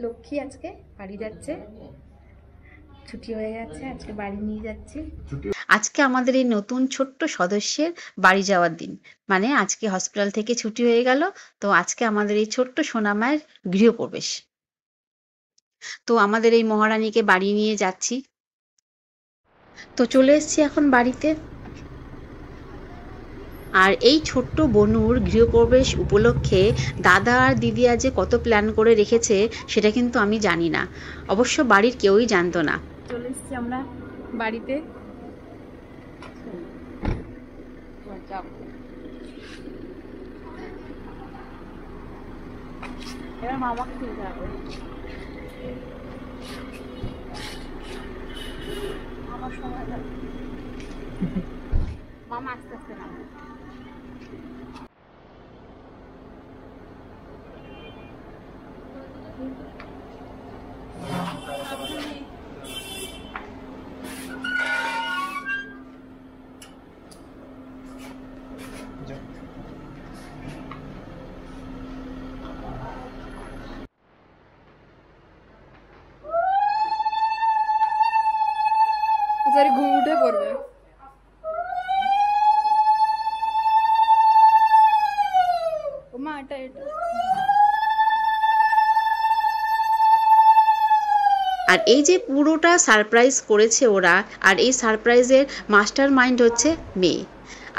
লক্ষ্মী আজকে বাড়ি যাচ্ছে, ছুটি হয়ে গেছে, আজকে বাড়ি নিয়ে যাচ্ছি। আজকে আমাদের এই নতুন ছোট্ট সদস্যের বাড়ি যাওয়ার দিন, মানে আজকে হসপিটাল থেকে ছুটি হয়ে গেল, তো আজকে আমাদের এই ছোট্ট সোনামায়ের গৃহপ্রবেশ। তো আমাদের এই মহারানীকে বাড়ি নিয়ে যাচ্ছি। তো চলে এসেছি এখন বাড়িতে। আর এই ছোট্ট বনুর গৃহপ্রবেশ উপলক্ষে দাদা আর দিদি আজ যে কত প্ল্যান করে রেখেছে সেটা কিন্তু আমি জানি না, অবশ্য বাড়ির কেউই জানতো না। চলে এসেছি আমরা বাড়িতে। এবার মামাকে তুলতে হবে। আমার সময় মামা আস্তে আস্তে নামে। উঠে পড়বে। আর এই যে পুরোটা সারপ্রাইজ করেছে ওরা, আর এই সারপ্রাইজের মাস্টার মাইন্ড হচ্ছে মেয়ে।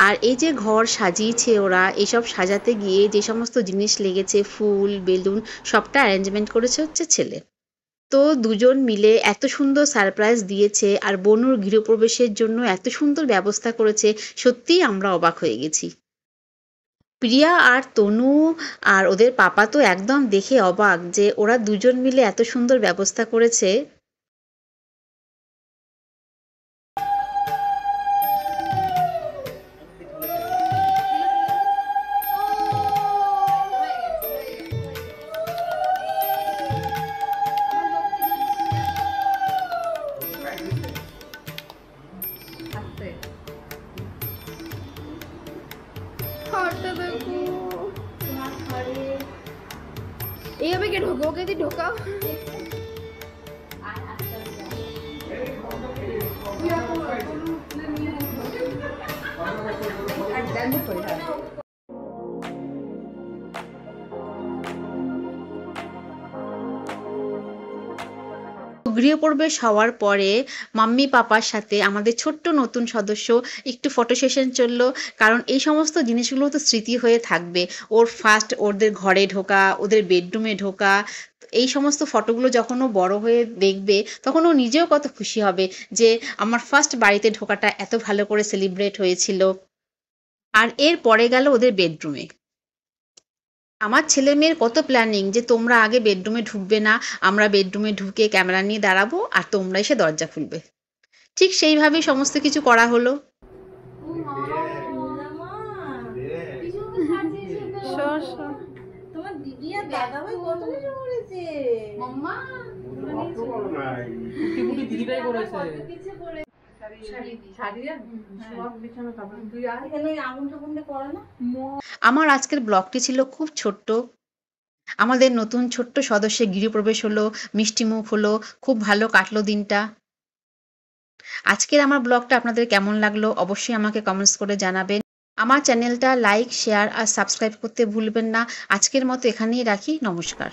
আর এই যে ঘর সাজিয়েছে ওরা, এসব সাজাতে গিয়ে যে সমস্ত জিনিস লেগেছে, ফুল, বেলুন, সবটা অ্যারেঞ্জমেন্ট করেছে হচ্ছে ছেলে। তো দুজন মিলে এত সুন্দর সারপ্রাইজ দিয়েছে, আর বনুর গৃহপ্রবেশের জন্য এত সুন্দর ব্যবস্থা করেছে, সত্যিই আমরা অবাক হয়ে গেছি। প্রিয়া আর তনু আর ওদের পাপা তো একদম দেখে অবাক যে ওরা দুজন মিলে এত সুন্দর ব্যবস্থা করেছে। এইভাবে কে ঢোকো, ওকে দিয়ে ঢোকাও। গৃহপ্রবেশ হওয়ার পরে মাম্মি পাপার সাথে আমাদের ছোট্ট নতুন সদস্য একটু ফটো সেশন চললো, কারণ এই সমস্ত জিনিসগুলো তো স্মৃতি হয়ে থাকবে। ওর ফার্স্ট ওদের ঘরে ঢোকা, ওদের বেডরুমে ঢোকা, এই সমস্ত ফটোগুলো যখন ও বড় হয়ে দেখবে তখন ও নিজেও কত খুশি হবে যে আমার ফার্স্ট বাড়িতে ঢোকাটা এত ভালো করে সেলিব্রেট হয়েছিল। আর এর পরে গেল ওদের বেডরুমে। আমার ছেলে মেয়ের কত প্ল্যানিং যে তোমরা আগে বেডরুমে ঢুকবে না, আমরা বেডরুমে ঢুকে ক্যামেরা নিয়ে দাঁড়াবো আর তোমরা এসে দরজা খুলবে। ঠিক সেইভাবেই সমস্ত কিছু করা হলো। তোমার দিদি আর দাদা ভাই কত কিছু করেছে মাম্মা, দিদিটাই করেছে। আমার আজকের ব্লগটি ছিল খুব ছোট্ট। আমাদের নতুন ছোট্ট সদস্যের গৃহপ্রবেশ হলো, মিষ্টিমুখ হলো, খুব ভালো কাটলো দিনটা। আজকের আমার ব্লগটা আপনাদের কেমন লাগলো অবশ্যই আমাকে কমেন্টস করে জানাবেন। আমার চ্যানেলটা লাইক, শেয়ার আর সাবস্ক্রাইব করতে ভুলবেন না। আজকের মতো এখানেই রাখি, নমস্কার।